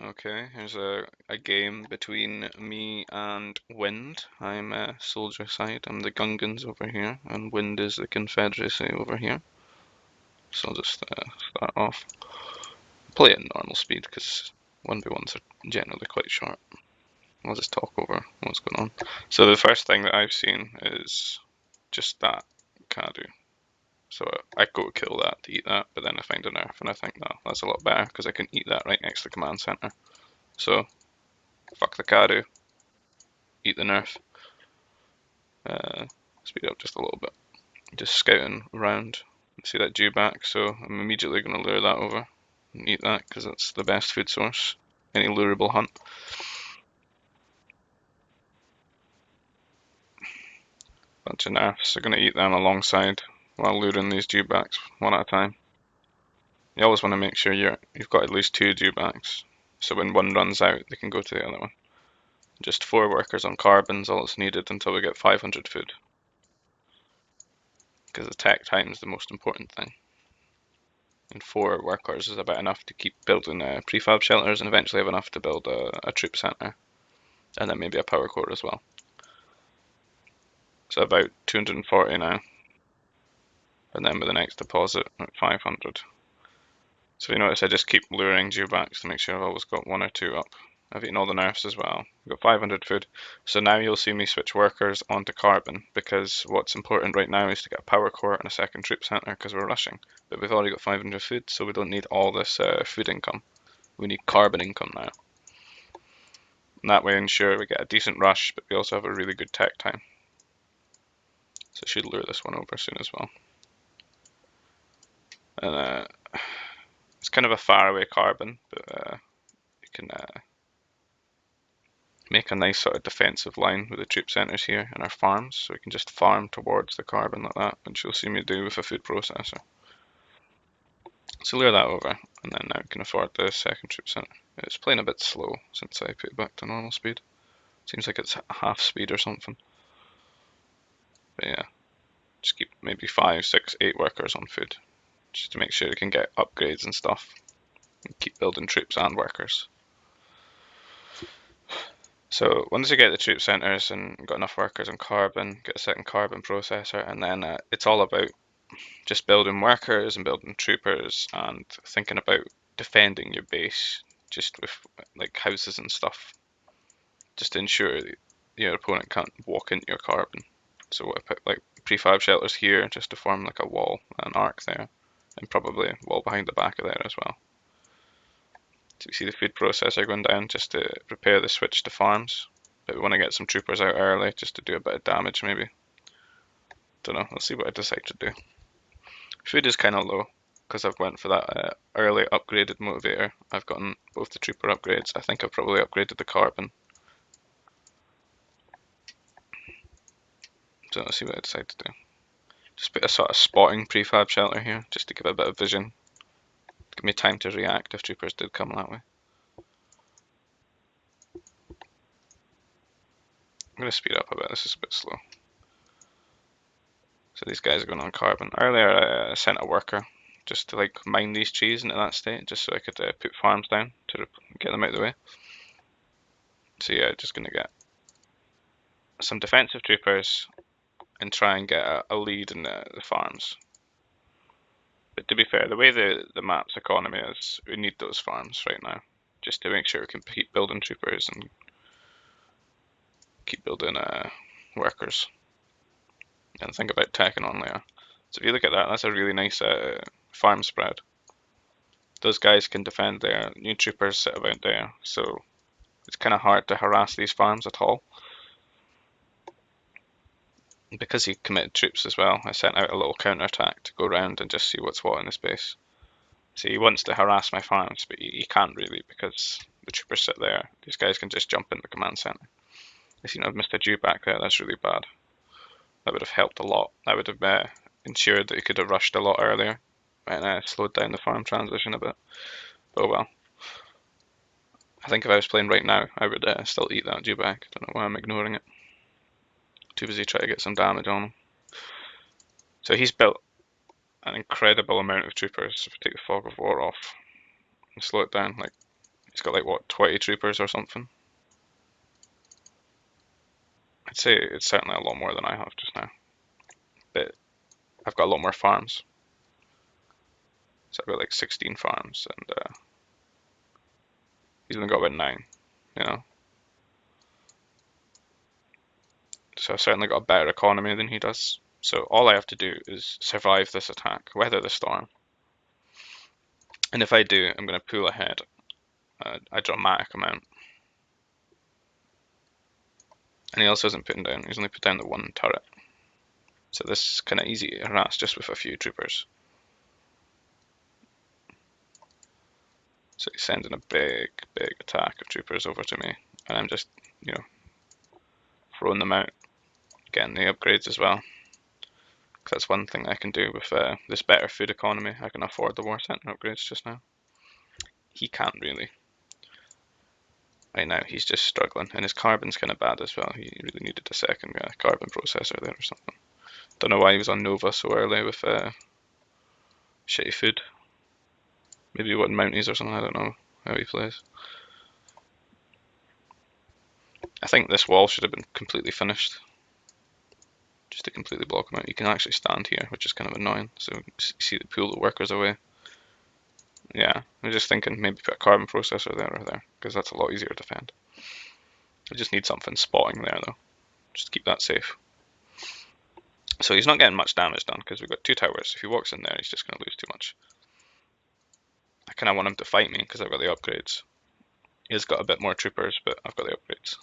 Okay, here's a game between me and Wind. I'm soldier side, I'm the Gungans over here, and Wind is the Confederacy over here. So I'll just start off. Play it at normal speed because 1v1s are generally quite short. I'll just talk over what's going on. So the first thing that I've seen is just that Kadu. So I go kill that to eat that, but then I find a nerf and I think, no, that's a lot better because I can eat that right next to the command center. So fuck the Kadu, eat the nerf. Speed up just a little bit. Just scouting around. See that dewback, so I'm immediately going to lure that over and eat that because that's the best food source. Any lureable hunt. Bunch of nerfs, so going to eat them alongside while luring these dewbacks one at a time. You always want to make sure you've got at least two dewbacks, so when one runs out, they can go to the other one. Just 4 workers on carbon's all it's needed until we get 500 food, because the tech time is the most important thing. And 4 workers is about enough to keep building prefab shelters and eventually have enough to build a troop center, and then maybe a power core as well. So about 240 now, and then with the next deposit at 500. So you notice I just keep luring dewbacks to make sure I've always got 1 or 2 up. I've eaten all the nerfs as well. I've got 500 food. So now you'll see me switch workers onto carbon because what's important right now is to get a power core and a second troop center because we're rushing. But we've already got 500 food, so we don't need all this food income. We need carbon income now. And that way ensure we get a decent rush, but we also have a really good tech time. So I should lure this one over soon as well. And it's kind of a faraway carbon, but you can make a nice sort of defensive line with the troop centres here and our farms, so we can just farm towards the carbon like that, which you'll see me do with a food processor. So lure that over, and then now we can afford the second troop centre. It's playing a bit slow since I put it back to normal speed. Seems like it's half speed or something. But yeah, just keep maybe 5, 6, 8 workers on food, just to make sure we can get upgrades and stuff. And keep building troops and workers. So once you get the troop centres and got enough workers on carbon, get a second carbon processor, and then it's all about just building workers and building troopers and thinking about defending your base just with like houses and stuff, just to ensure that your opponent can't walk into your carbon. So I put like prefab shelters here just to form like a wall, an arc there, and probably a wall behind the back of there as well. So you see the food processor going down just to prepare the switch to farms. But we want to get some troopers out early just to do a bit of damage maybe. Don't know, let's see what I decide to do. Food is kind of low because I've went for that early upgraded motivator. I've gotten both the trooper upgrades. I think I've probably upgraded the carbon. So let's see what I decide to do. Just put a sort of spotting prefab shelter here just to give a bit of vision. Give me time to react if troopers did come that way. I'm going to speed up a bit, this is a bit slow. So these guys are going on carbon. Earlier I sent a worker just to like mine these trees into that state, just so I could put farms down to get them out of the way. So yeah, just going to get some defensive troopers and try and get a lead in the farms. But to be fair, the way the map's economy is, we need those farms right now, just to make sure we can keep building troopers and keep building workers. And think about tacking on later. So if you look at that, that's a really nice farm spread. Those guys can defend there, new troopers sit about there, so it's kind of hard to harass these farms at all. And because he committed troops as well, I sent out a little counter-attack to go around and just see what's what in the space. So he wants to harass my farms, but he can't really because the troopers sit there. These guys can just jump in the command center. I see I've missed a Jew back there, that's really bad. That would have helped a lot. That would have ensured that he could have rushed a lot earlier and slowed down the farm transition a bit. But oh well. I think if I was playing right now, I would still eat that Jew back. I don't know why I'm ignoring it. Too busy trying to get some damage on him. So he's built an incredible amount of troopers. If we take the fog of war off and slow it down, like He's got like what, 20 troopers or something. I'd say it's certainly a lot more than I have just now, but I've got a lot more farms. So I've got like 16 farms, and he's only got about 9, you know. So I've certainly got a better economy than he does. So all I have to do is survive this attack, weather the storm. And if I do, I'm going to pull ahead a dramatic amount. And he also isn't putting down, he's only put down the 1 turret. So this is kind of easy to harass just with a few troopers. So he's sending a big attack of troopers over to me. And I'm just, you know, throwing them out, getting the upgrades as well. Because that's one thing I can do with this better food economy. I can afford the war center upgrades just now. He can't really. Right now he's just struggling, and his carbon's kind of bad as well. He really needed a second carbon processor there or something. Don't know why he was on Nova so early with shitty food. Maybe he wanted Mounties or something, I don't know how he plays. I think this wall should have been completely finished. Just to completely block him out. You can actually stand here, which is kind of annoying. So you see the pull the workers away. Yeah, I'm just thinking maybe put a carbon processor there or there, because that's a lot easier to defend. I just need something spotting there though, just to keep that safe. So he's not getting much damage done because we've got 2 towers. If he walks in there, he's just going to lose too much. I kind of want him to fight me because I've got the upgrades. He's got a bit more troopers, but I've got the upgrades.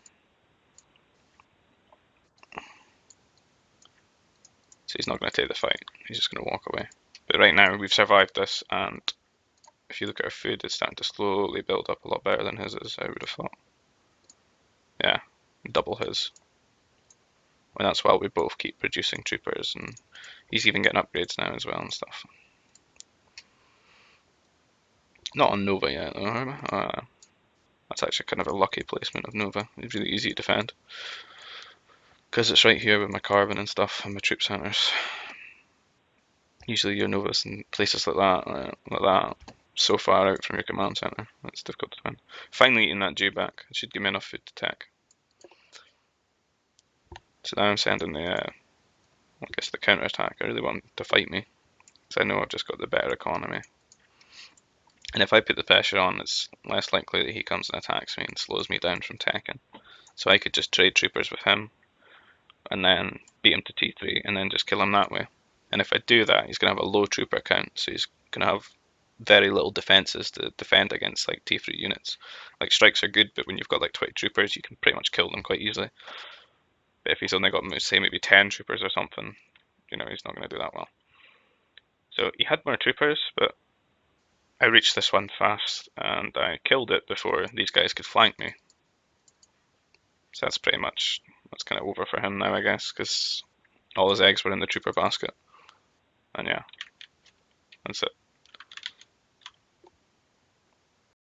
So he's not going to take the fight. He's just going to walk away. But right now we've survived this, and if you look at our food, it's starting to slowly build up a lot better than his is, I would have thought. Yeah, double his. And that's while we both keep producing troopers, and he's even getting upgrades now as well and stuff. Not on Nova yet though. That's actually kind of a lucky placement of Nova. It's really easy to defend. Because it's right here with my carbon and stuff and my troop centers. Usually your Novas in places like that, so far out from your command center, it's difficult to defend. Finally eating that Jew back. It should give me enough food to tech. So now I'm sending the counter attack. I really want him to fight me, because I know I've just got the better economy. And if I put the pressure on, it's less likely that he comes and attacks me and slows me down from teching. So I could just trade troopers with him, and then beat him to T3, and then just kill him that way. And if I do that, he's going to have a low trooper count, so he's going to have very little defenses to defend against like T3 units. Like strikes are good, but when you've got like 20 troopers, you can pretty much kill them quite easily. But if he's only got, say, maybe 10 troopers or something, you know, he's not going to do that well. So he had more troopers, but I reached this one fast, and I killed it before these guys could flank me. So that's pretty much, that's kind of over for him now, I guess, because all his eggs were in the trooper basket. And yeah, that's it.